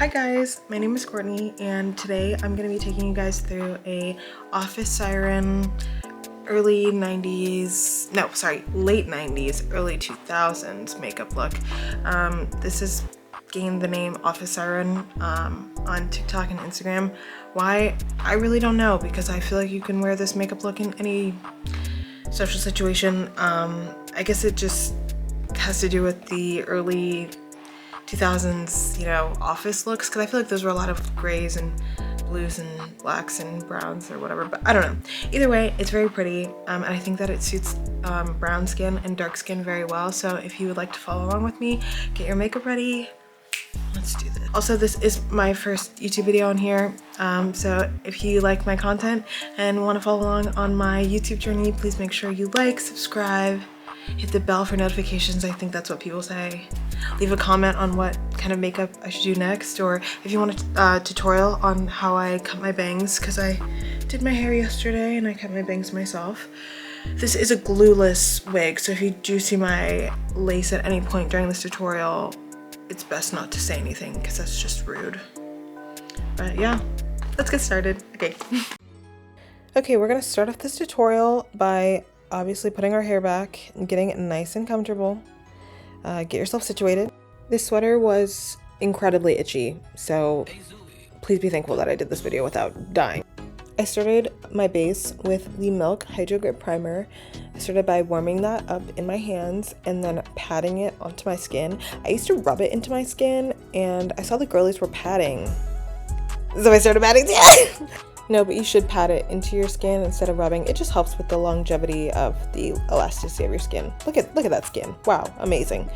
Hi guys, my name is Courtney and today I'm going to be taking you guys through a Office Siren late 90s, early 2000s makeup look. This is gained the name Office Siren on TikTok and Instagram. Why? I really don't know, because I feel like you can wear this makeup look in any social situation. I guess it just has to do with the early 2000s, office looks, because I feel like those were a lot of grays and blues and blacks and browns or whatever, but I don't know. Either way, it's very pretty, and I think that it suits brown skin and dark skin very well. So if you would like to follow along with me, get your makeup ready. Let's do this. Also, this is my first YouTube video on here, so if you like my content and want to follow along on my YouTube journey, please make sure you like, subscribe, hit the bell for notifications. I think that's what people say. Leave a comment on what kind of makeup I should do next, or if you want a tutorial on how I cut my bangs, because I did my hair yesterday and I cut my bangs myself. This is a glueless wig, so if you do see my lace at any point during this tutorial, it's best not to say anything because that's just rude. But yeah, let's get started. Okay. Okay, we're gonna start off this tutorial by obviously putting our hair back and getting it nice and comfortable. Get yourself situated. This sweater was incredibly itchy, so please be thankful that I did this video without dying. I started my base with the Milk Hydro Grip Primer. I started by warming that up in my hands and then patting it onto my skin. I used to rub it into my skin and I saw the girlies were patting, so I started patting too. No, but you should pat it into your skin instead of rubbing. It just helps with the longevity of the elasticity of your skin. Look at that skin. Wow, amazing.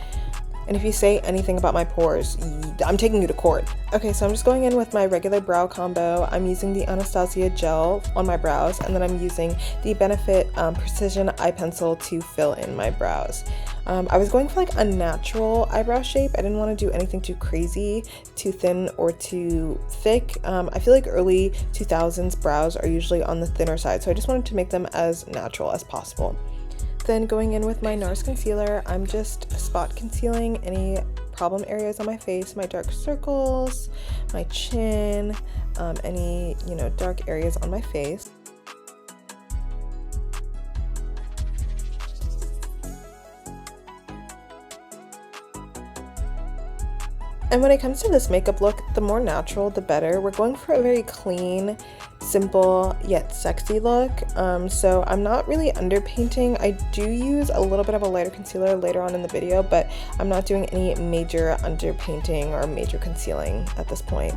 And if you say anything about my pores, I'm taking you to court. Okay, so I'm just going in with my regular brow combo. I'm using the Anastasia gel on my brows, and then I'm using the Benefit Precision Eye Pencil to fill in my brows. I was going for like a natural eyebrow shape. I didn't want to do anything too crazy, too thin, or too thick. I feel like early 2000s brows are usually on the thinner side, so I just wanted to make them as natural as possible. Then going in with my NARS concealer, I'm just spot concealing any problem areas on my face, my dark circles, my chin, any, dark areas on my face. And when it comes to this makeup look, the more natural, the better. We're going for a very clean, simple, yet sexy look. So I'm not really underpainting. I do use a little bit of a lighter concealer later on in the video, but I'm not doing any major underpainting or major concealing at this point.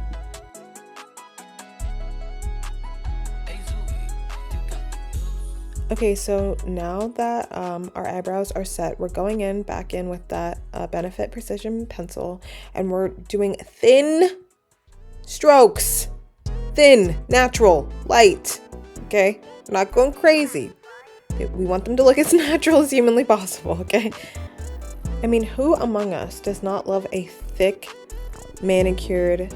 Okay, so now that our eyebrows are set, we're going back in with that Benefit Precision Pencil, and we're doing thin strokes. Thin, natural, light. Okay? We're not going crazy. We want them to look as natural as humanly possible, okay? I mean, who among us does not love a thick, manicured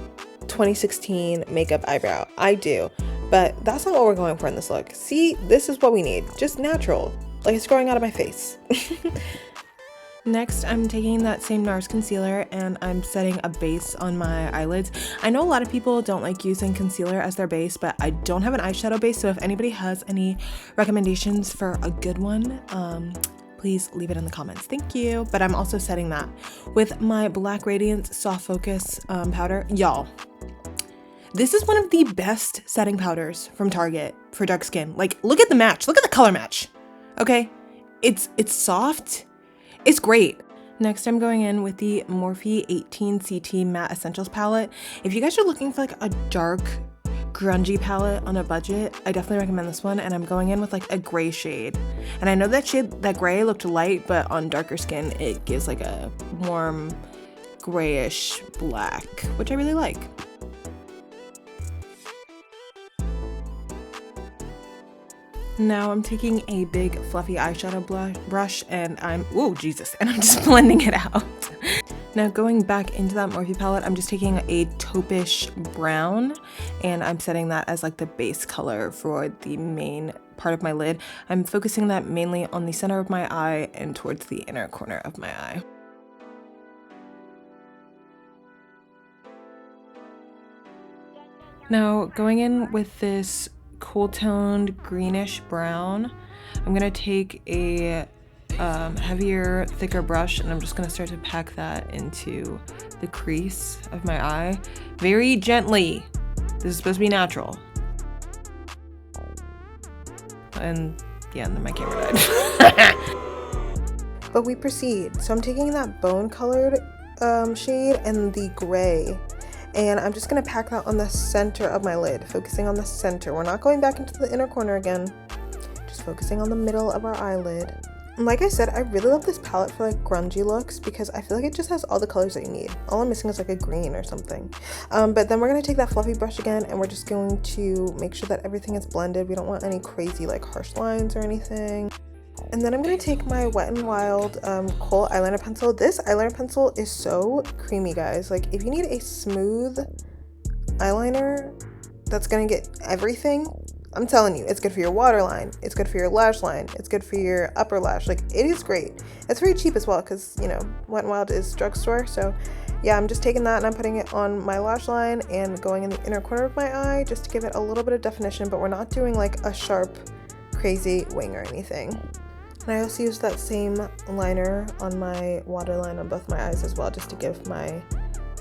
2016 makeup eyebrow? I do. But that's not what we're going for in this look. See, this is what we need. Just natural. Like it's growing out of my face. Next, I'm taking that same NARS concealer and I'm setting a base on my eyelids. I know a lot of people don't like using concealer as their base, but I don't have an eyeshadow base, so if anybody has any recommendations for a good one, please leave it in the comments. Thank you. But I'm also setting that with my Black Radiance Soft Focus powder. Y'all, this is one of the best setting powders from Target for dark skin. Like, look at the match. Look at the color match. Okay? It's soft. It's great. Next, I'm going in with the Morphe 18 CT Matte Essentials palette. If you guys are looking for like a dark, grungy palette on a budget, I definitely recommend this one. And I'm going in with like a gray shade. And I know that gray looked light, but on darker skin, it gives like a warm grayish black, which I really like. Now I'm taking a big fluffy eyeshadow brush and I'm just blending it out. Now going back into that Morphe palette, I'm just taking a taupish brown and I'm setting that as like the base color for the main part of my lid. I'm focusing that mainly on the center of my eye and towards the inner corner of my eye. Now, going in with this cool toned greenish brown, I'm gonna take a heavier, thicker brush, and I'm just gonna start to pack that into the crease of my eye very gently. This is supposed to be natural. And yeah, and then my camera died. But we proceed. So I'm taking that bone colored shade and the gray, and I'm just gonna pack that on the center of my lid, focusing on the center. We're not going back into the inner corner again, just focusing on the middle of our eyelid. And like I said, I really love this palette for like grungy looks because I feel like it just has all the colors that you need. All I'm missing is like a green or something. But then we're gonna take that fluffy brush again, and we're just going to make sure that everything is blended. We don't want any crazy like harsh lines or anything. And then I'm going to take my Wet n Wild kohl eyeliner pencil. This eyeliner pencil is so creamy, guys. Like, if you need a smooth eyeliner that's going to get everything, I'm telling you, it's good for your waterline. It's good for your lash line. It's good for your upper lash. Like, it is great. It's very cheap as well because, you know, Wet n Wild is drugstore. So, yeah, I'm just taking that and I'm putting it on my lash line and going in the inner corner of my eye just to give it a little bit of definition. But we're not doing, like, a sharp, crazy wing or anything. And I also use that same liner on my waterline on both my eyes as well, just to give my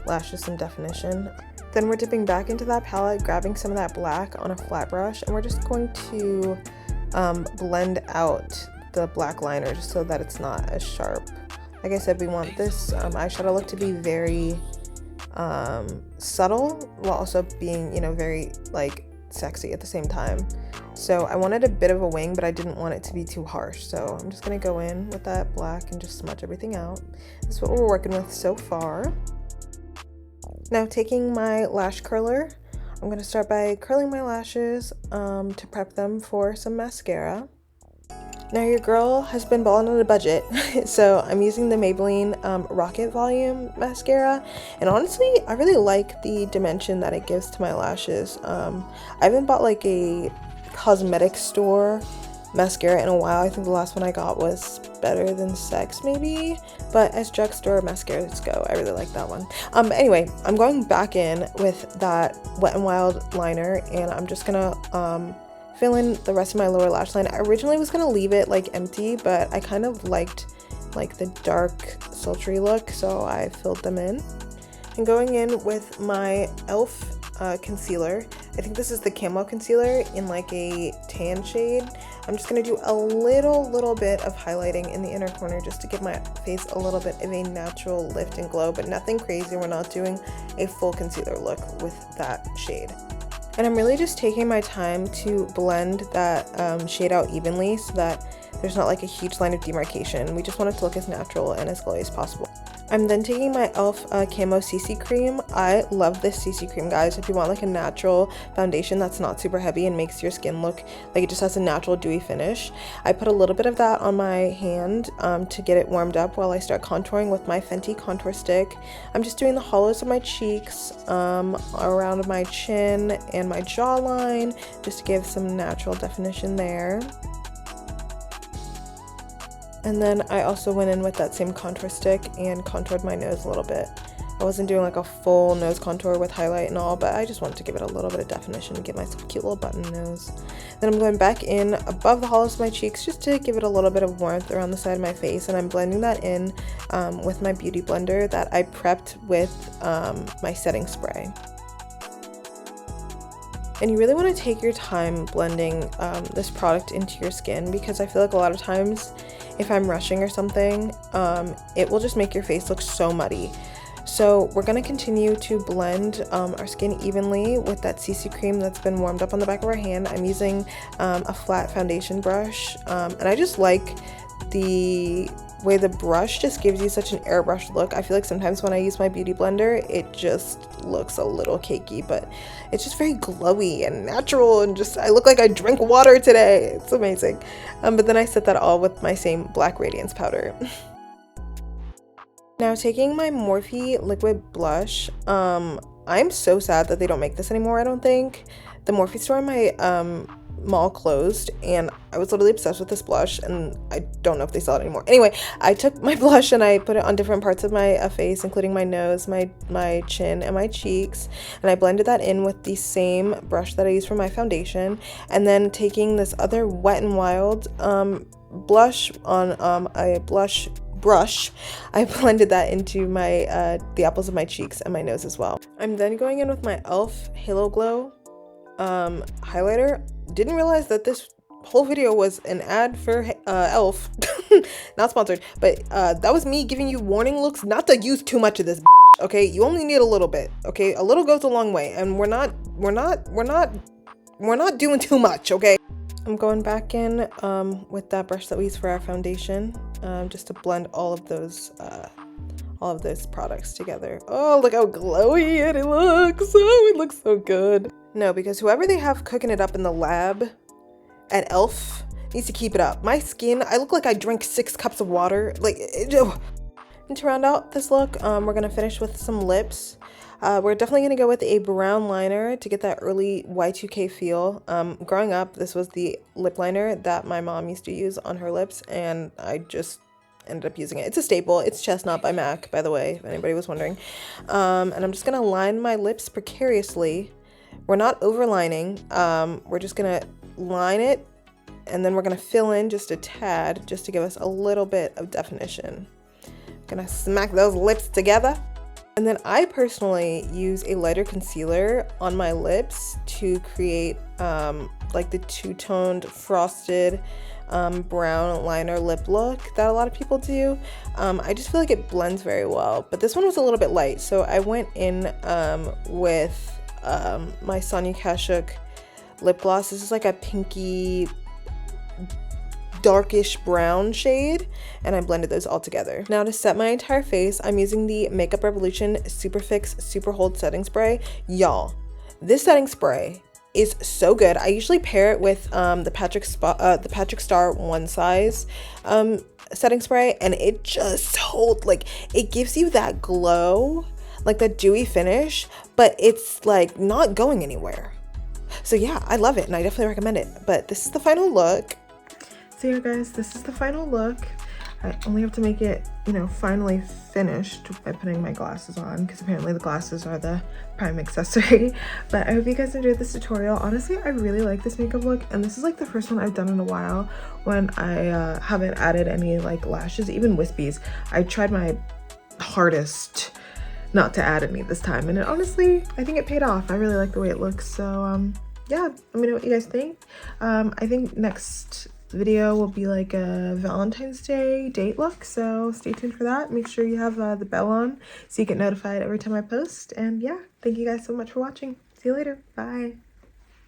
lashes some definition. Then we're dipping back into that palette, grabbing some of that black on a flat brush, and we're just going to blend out the black liner just so that it's not as sharp. Like I said, we want this eyeshadow look to be very subtle while also being, you know, very like sexy at the same time. So I wanted a bit of a wing, but I didn't want it to be too harsh. So I'm just gonna go in with that black and just smudge everything out. This is what we're working with so far. Now taking my lash curler, I'm gonna start by curling my lashes to prep them for some mascara. Now your girl has been balling on a budget, so I'm using the Maybelline Rocket Volume mascara, and honestly, I really like the dimension that it gives to my lashes. I haven't bought like a cosmetic store mascara in a while. I think the last one I got was Better Than Sex maybe, but as drugstore mascaras go, I really like that one. But anyway, I'm going back in with that Wet n Wild liner, and I'm just gonna fill in the rest of my lower lash line. I originally was gonna leave it like empty, but I kind of liked like the dark sultry look, so I filled them in. And going in with my e.l.f. Concealer. I think this is the Camo Concealer in like a tan shade. I'm just gonna do a little bit of highlighting in the inner corner just to give my face a little bit of a natural lift and glow, but nothing crazy. We're not doing a full concealer look with that shade. And I'm really just taking my time to blend that shade out evenly so that there's not like a huge line of demarcation. We just want it to look as natural and as glowy as possible. I'm then taking my e.l.f. Camo CC Cream. I love this CC Cream, guys. If you want like a natural foundation that's not super heavy and makes your skin look like it just has a natural dewy finish, I put a little bit of that on my hand to get it warmed up while I start contouring with my Fenty contour stick. I'm just doing the hollows of my cheeks, around my chin and my jawline, just to give some natural definition there. And then I also went in with that same contour stick and contoured my nose a little bit. I wasn't doing like a full nose contour with highlight and all, but I just wanted to give it a little bit of definition and give myself a cute little button nose. Then I'm going back in above the hollows of my cheeks just to give it a little bit of warmth around the side of my face, and I'm blending that in with my beauty blender that I prepped with my setting spray. And you really want to take your time blending this product into your skin, because I feel like a lot of times if I'm rushing or something, it will just make your face look so muddy. So we're going to continue to blend our skin evenly with that CC cream that's been warmed up on the back of our hand. I'm using a flat foundation brush, and I just like the way the brush just gives you such an airbrushed look. I feel like sometimes when I use my beauty blender, it just looks a little cakey, but it's just very glowy and natural, and just I look like I drink water today. It's amazing. But then I set that all with my same black radiance powder. Now taking my Morphe liquid blush, I'm so sad that they don't make this anymore. I don't think the Morphe store in my mall closed, and I was literally obsessed with this blush, and I don't know if they sell it anymore. Anyway, I took my blush and I put it on different parts of my face, including my nose, my chin, and my cheeks, and I blended that in with the same brush that I used for my foundation, and then taking this other Wet n Wild blush on a blush brush, I blended that into my the apples of my cheeks and my nose as well. I'm then going in with my e.l.f. Halo Glow highlighter. Didn't realize that this whole video was an ad for e.l.f. Not sponsored, but that was me giving you warning looks not to use too much of this, okay? You only need a little bit, okay? A little goes a long way, and we're not doing too much, okay? I'm going back in with that brush that we use for our foundation, just to blend all of those products together. Oh, look how glowy it looks. Oh, it looks so good. No, because whoever they have cooking it up in the lab at e.l.f. needs to keep it up. My skin, I look like I drank 6 cups of water. Like, and to round out this look, we're gonna finish with some lips. We're definitely gonna go with a brown liner to get that early Y2K feel. Growing up, this was the lip liner that my mom used to use on her lips, and I just ended up using it. It's a staple. It's Chestnut by MAC, by the way, if anybody was wondering. And I'm just gonna line my lips precariously. We're not overlining. We're just gonna line it, and then we're gonna fill in just a tad, just to give us a little bit of definition. Gonna smack those lips together. And then I personally use a lighter concealer on my lips to create like the two-toned frosted brown liner lip look that a lot of people do. I just feel like it blends very well, but this one was a little bit light, so I went in with my Sonia Kashuk lip gloss. This is like a pinky darkish brown shade, and I blended those all together. Now to set my entire face, I'm using the Makeup Revolution Super Fix Super Hold Setting Spray. Y'all, this setting spray is so good. I usually pair it with the Patrick Star One Size setting spray, and it just holds, like, it gives you that glow, like that dewy finish, but it's like not going anywhere. So yeah, I love it, and I definitely recommend it. But this is the final look. So yeah, guys, this is the final look. I only have to make it, you know, finally finished by putting my glasses on, because apparently the glasses are the prime accessory. But I hope you guys enjoyed this tutorial. Honestly, I really like this makeup look, and this is like the first one I've done in a while when I haven't added any like lashes, even wispies. I tried my hardest not to add any this time, and it, honestly, I think it paid off. I really like the way it looks. So yeah, let me know what you guys think. I think next video will be like a Valentine's Day date look, so stay tuned for that. Make sure you have the bell on so you get notified every time I post. And yeah, thank you guys so much for watching. See you later. Bye.